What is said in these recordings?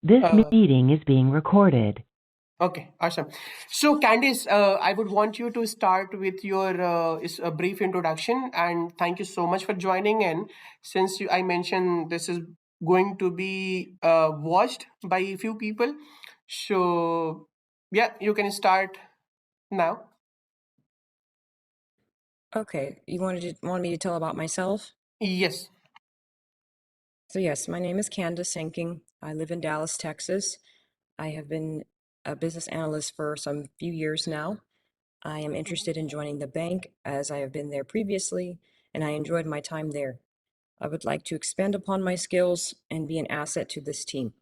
This Uh, meeting is being recorded. okay, awesome. So, Candice, I would want you to start with your a brief introduction, and thank you so much for joining in. Since I mentioned this is going to be watched by a few people, so yeah, you can start now. Okay, you want me to tell about myself? Yes. So yes, my name is Candice. I live in Dallas, Texas. I have been a business analyst for some few years now. I am interested in joining the bank as I have been there previously, and I enjoyed my time there. I would like to expand upon my skills and be an asset to this team.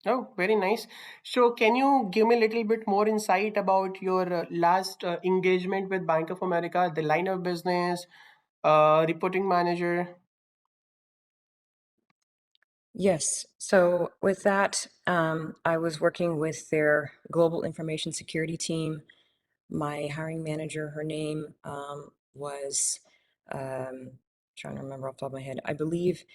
Oh, very nice. So, can you give me a little bit more insight about your last engagement with Bank of America, the line of business, reporting manager? Yes, so with that, I was working with their global information security team. My hiring manager, her name was, trying to remember off the top of my head, I believe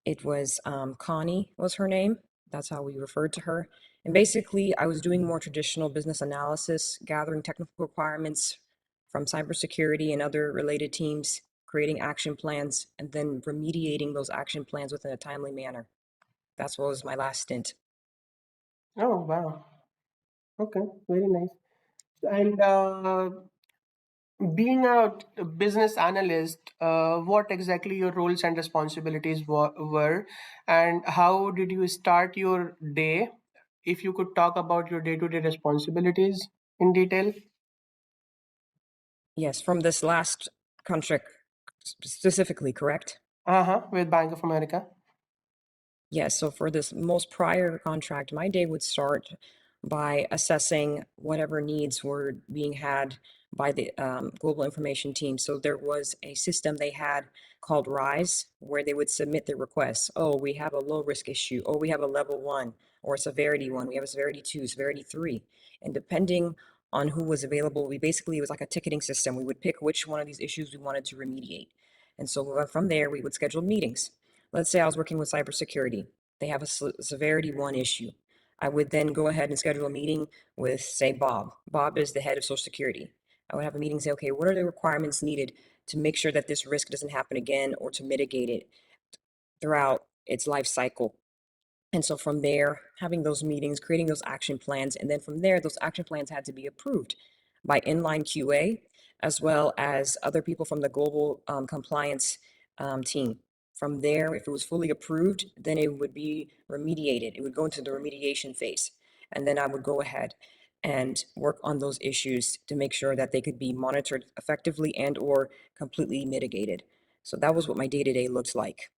it was Connie was her name. That's how we referred to her. And basically, I was doing more traditional business analysis, gathering technical requirements from cybersecurity and other related teams, creating action plans, and then remediating those action plans within a timely manner. That's what was my last stint. Oh, wow. Okay, very nice. And being a business analyst, what exactly your roles and responsibilities were, and how did you start your day? If you could talk about your day-to-day responsibilities in detail. Yes, from this last contract specifically, correct? Uh-huh, with Bank of America. Yes, so for this most prior contract, my day would start by assessing whatever needs were being had by the global information team. So there was a system they had called RISE where they would submit their requests. Oh, we have a low risk issue. Oh, we have a level 1 or a severity 1. We have a severity 2, severity 3. And depending on who was available, it was like a ticketing system. We would pick which one of these issues we wanted to remediate. And so from there, we would schedule meetings. Let's say I was working with cybersecurity. They have a severity 1 issue. I would then go ahead and schedule a meeting with, say, Bob. Bob is the head of Social Security. I would have a meeting and say, okay, what are the requirements needed to make sure that this risk doesn't happen again or to mitigate it throughout its life cycle? And so from there, having those meetings, creating those action plans, and then from there, those action plans had to be approved by inline QA, as well as other people from the global compliance team. From there, if it was fully approved, then it would be remediated. It would go into the remediation phase. And then I would go ahead and work on those issues to make sure that they could be monitored effectively and or completely mitigated. So that was what my day-to-day looks like.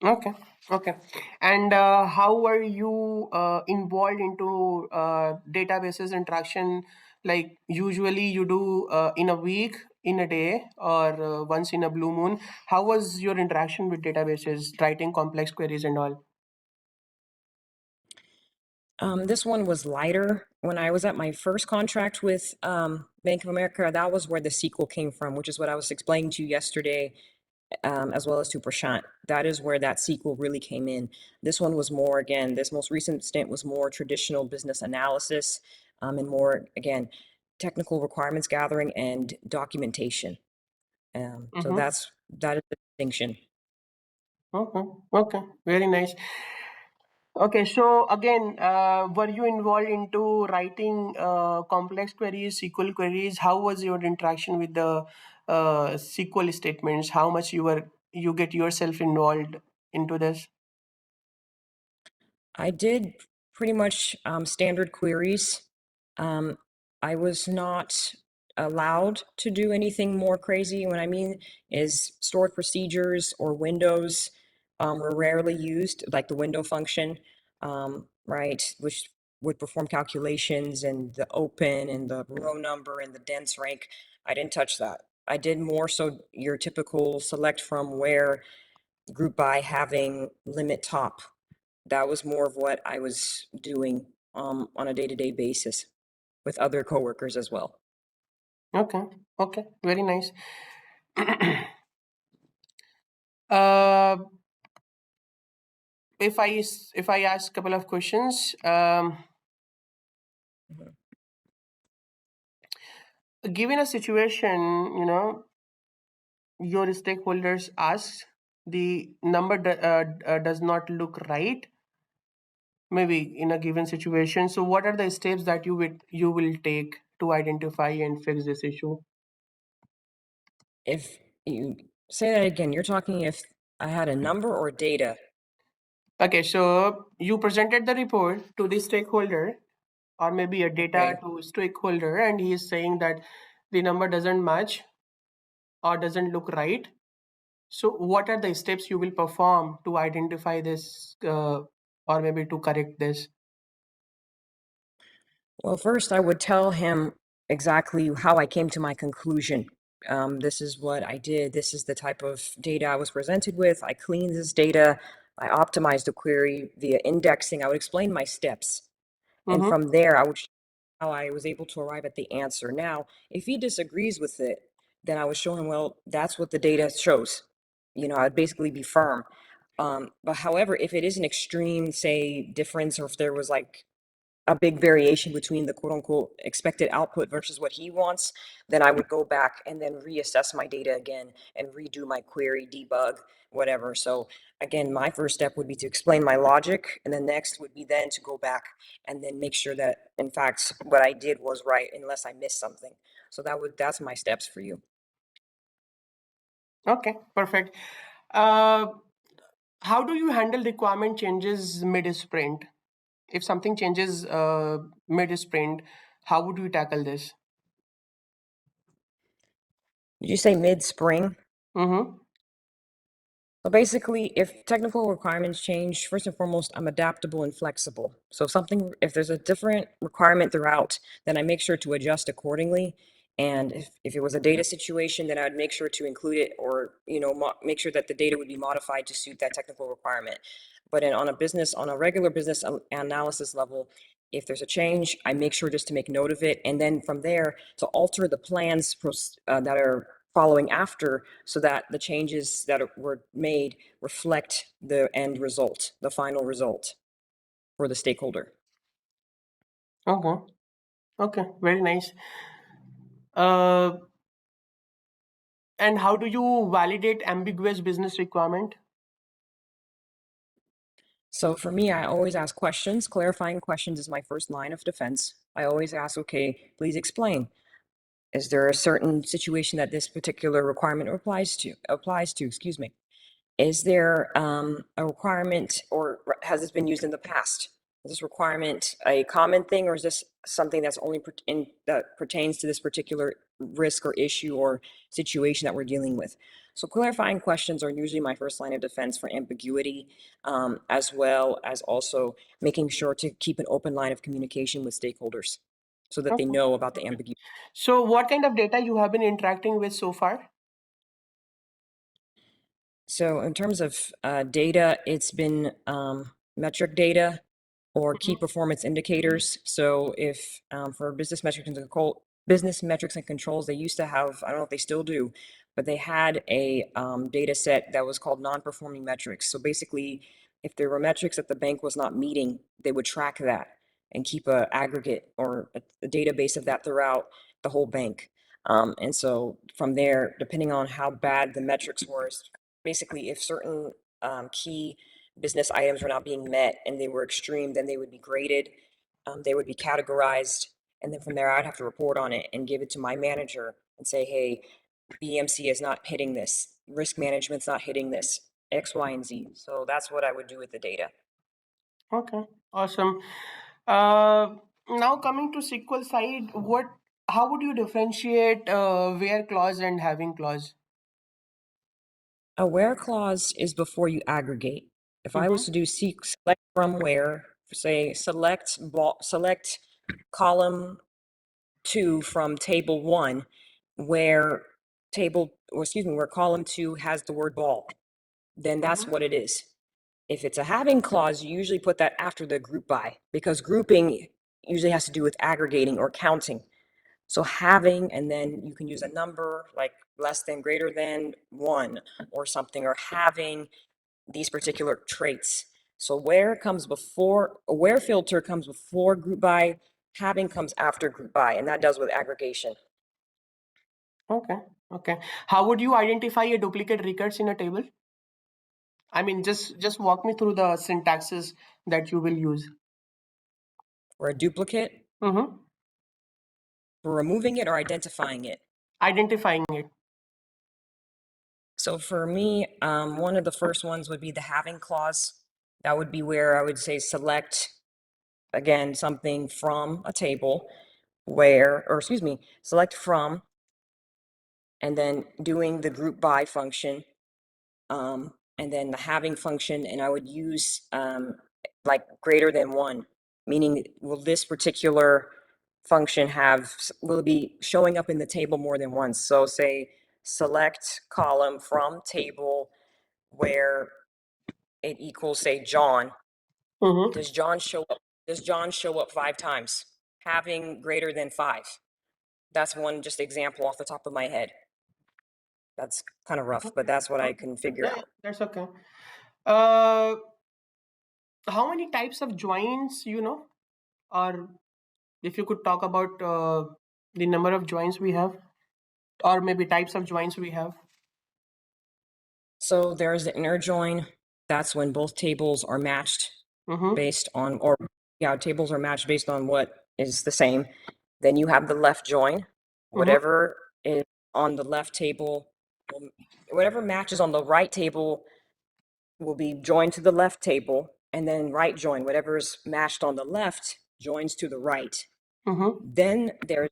Okay, okay. And how were you involved into databases interaction? Like usually you do in a week, in a day, or once in a blue moon. How was your interaction with databases, writing complex queries and all? This one was lighter. When I was at my first contract with Bank of America, that was where the sequel came from, which is what I was explaining to you yesterday, as well as to Prashant. That is where that sequel really came in. This one was more, again, this most recent stint was more traditional business analysis and more, again, technical requirements gathering and documentation. So Mm-hmm. that is the distinction. Okay, okay, very nice. Okay, so again, were you involved into writing complex queries, SQL queries? How was your interaction with the SQL statements? How much you get yourself involved into this? I did pretty much standard queries. Um, I was not allowed to do anything more crazy. What I mean is stored procedures or windows were rarely used, like the window function, right, which would perform calculations and the open and the row number and the dense rank. I didn't touch that. I did more so your typical select from where group by having limit top. That was more of what I was doing on a day-to-day basis with other coworkers as well. Okay, okay, very nice. uh, if I ask a couple of questions, given a situation, your stakeholders ask, the number does not look right, maybe in a given situation. So, what are the steps that you will take to identify and fix this issue? If you say that again, you're talking if I had a number or data. Okay, so you presented the report to the stakeholder, or maybe a data Okay. to stakeholder, and he is saying that the number doesn't match or doesn't look right. So, what are the steps you will perform to identify this, or maybe to correct this? Well, first, I would tell him exactly how I came to my conclusion. This is what I did. This is the type of data I was presented with. I cleaned this data. I optimized the query via indexing. I would explain my steps. And Mm-hmm. from there, I would show how I was able to arrive at the answer. Now, if he disagrees with it, then I would show him, well, that's what the data shows. I'd basically be firm. But however, if it is an extreme, say, difference, or if there was like a big variation between the quote unquote expected output versus what he wants, then I would go back and then reassess my data again and redo my query, debug, whatever. So again, my first step would be to explain my logic, and the next would be then to go back and then make sure that in fact what I did was right unless I missed something. So that's my steps for you. Okay, perfect. Uh, how do you handle requirement changes mid sprint? If something changes mid sprint, how would you tackle this? Did you say mid spring? Mm-hmm. So basically, if technical requirements change, first and foremost, I'm adaptable and flexible. So if there's a different requirement throughout, then I make sure to adjust accordingly. And if it was a data situation, then I would make sure to include it, or, make sure that the data would be modified to suit that technical requirement. But on a regular business analysis level, if there's a change, I make sure just to make note of it. And then from there, to alter the plans that are following after, so that the changes that were made reflect the end result, the final result for the stakeholder. Okay. Okay. Very nice. Uh, and how do you validate ambiguous business requirement? So for me, I always ask questions. Clarifying questions is my first line of defense. I always ask, okay, please explain. Is there a certain situation that this particular requirement applies to, excuse me? Is there a requirement, or has this been used in the past? Is this requirement a common thing, or is this something that's only that pertains to this particular risk or issue or situation that we're dealing with? So clarifying questions are usually my first line of defense for ambiguity, as well as also making sure to keep an open line of communication with stakeholders so that they Okay. know about the ambiguity. So, what kind of data you have been interacting with so far? So in terms of data, it's been metric data or key performance indicators. So if for business metrics and controls, they used to have, I don't know if they still do, but they had a data set that was called non-performing metrics. So basically, if there were metrics that the bank was not meeting, they would track that and keep a aggregate or a database of that throughout the whole bank. And so from there, depending on how bad the metrics were, basically if certain key business items were not being met and they were extreme, then they would be graded, they would be categorized, and then from there I'd have to report on it and give it to my manager and say, hey, BMC is not hitting this, risk management's not hitting this, X, Y, and Z. So that's what I would do with the data. Okay. Awesome. Uh, Now coming to SQL side, how would you differentiate where clause and having clause? A where clause is before you aggregate. If I was Mm-hmm. to do select from where, say select column 2 from table 1, where where column 2 has the word ball, then that's Mm-hmm. what it is. If it's a having clause, you usually put that after the group by, because grouping usually has to do with aggregating or counting. So having, and then you can use a number like less than, greater than 1 or something, or having these particular traits. So where filter comes before group by, having comes after group by, and that does with aggregation. Okay. Okay. How would you identify a duplicate records in a table? I mean, just walk me through the syntaxes that you will use. For a duplicate, Mm-hmm. for removing it or identifying it. Identifying it. So for me, one of the first ones would be the having clause. That would be where I would say select, again, something from a table select from, and then doing the group by function, and then the having function, and I would use like greater than one, meaning will this particular function will it be showing up in the table more than once? So say select column from table where it equals, say, John. Mm-hmm. Does John show up 5 times? Having greater than 5. That's one just example off the top of my head. That's kind of rough, but that's what I can figure Yeah, out. that's okay. Uh, how many types of joins you know? Or if you could talk about the number of joins we have, or maybe types of joins we have. So there's the inner join. That's when both tables are matched Mm-hmm. tables are matched based on what is the same. Then you have the left join. Mm-hmm. Whatever is on the left table, whatever matches on the right table will be joined to the left table, and then right join. Whatever's matched on the left joins to the right. Mm-hmm. Then there's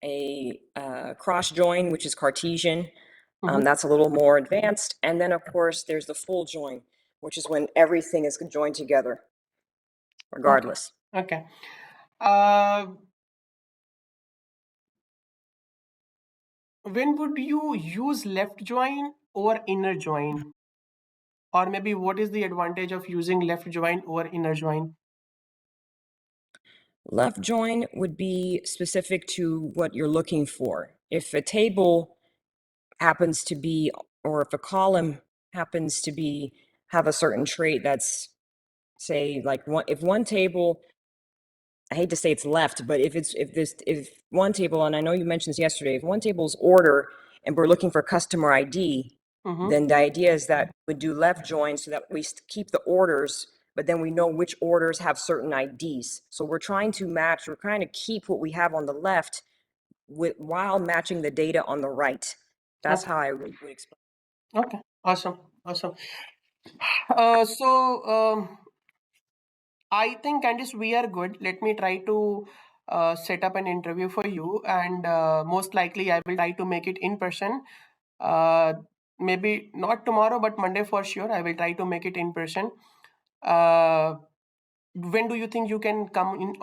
a cross join, which is Cartesian. Mm-hmm. That's a little more advanced. And then, of course, there's the full join, which is when everything is joined together, regardless. Okay. Uh, when would you use left join or inner join? Or maybe what is the advantage of using left join or inner join? Left join would be specific to what you're looking for. If a table happens to be, or if a column happens to be, have a certain trait that's, say, like if one table, I hate to say it's left, but if one table, and I know you mentioned this yesterday, if one table's order and we're looking for customer ID, Mm-hmm. then the idea is that we do left join so that we keep the orders, but then we know which orders have certain IDs. So we're trying to keep what we have on the left while matching the data on the right. That's Okay. how I would explain. Okay. Awesome. Awesome. So I think, Candice, we are good. Let me try to set up an interview for you, and most likely I will try to make it in person. Uh, Maybe not tomorrow, but Monday for sure. I will try to make it in person. Uh, when do you think you can come in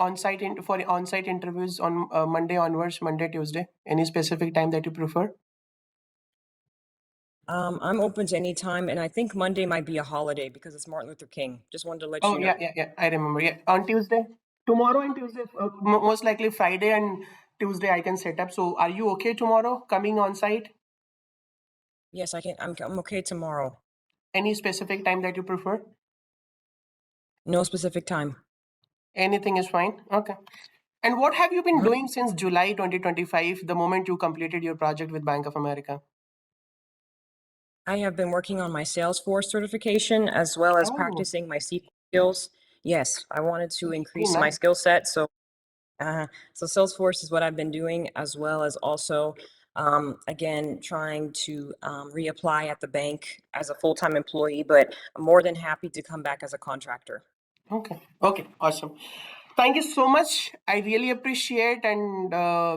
for on-site interviews on Monday onwards, Monday, Tuesday? Any specific time that you prefer? I'm open to any time, and I think Monday might be a holiday because it's Martin Luther King. Just wanted to let Oh, you know. yeah. I remember. Yeah, on Tuesday, tomorrow and Tuesday, most likely Friday and Tuesday I can set up. So, are you okay tomorrow coming on site? Yes, I can. I'm okay tomorrow. Any specific time that you prefer? No specific time. Anything is fine. Okay. And what have you been doing since July 2025, the moment you completed your project with Bank of America? I have been working on my Salesforce certification as well as Oh, practicing my SQL skills. Yes, I wanted to very increase my nice. skill set. So Salesforce is what I've been doing, as well as also, again, trying to reapply at the bank as a full-time employee, but I'm more than happy to come back as a contractor. Okay. Okay. Awesome. Thank you so much. I really appreciate, and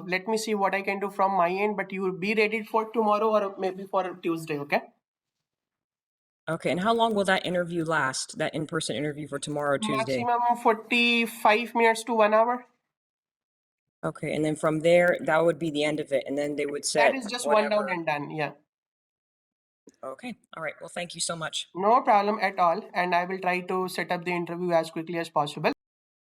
let me see what I can do from my end. But you will be ready for tomorrow or maybe for Tuesday. Okay. Okay, and how long will that interview last? That in-person interview for tomorrow, Tuesday? Maximum 45 minutes to 1 hour. Okay, and then from there, that would be the end of it, and then they would That set is just one down whatever. and done. Yeah. Okay, all right. Well, thank you so much. No problem at all. And I will try to set up the interview as quickly as possible.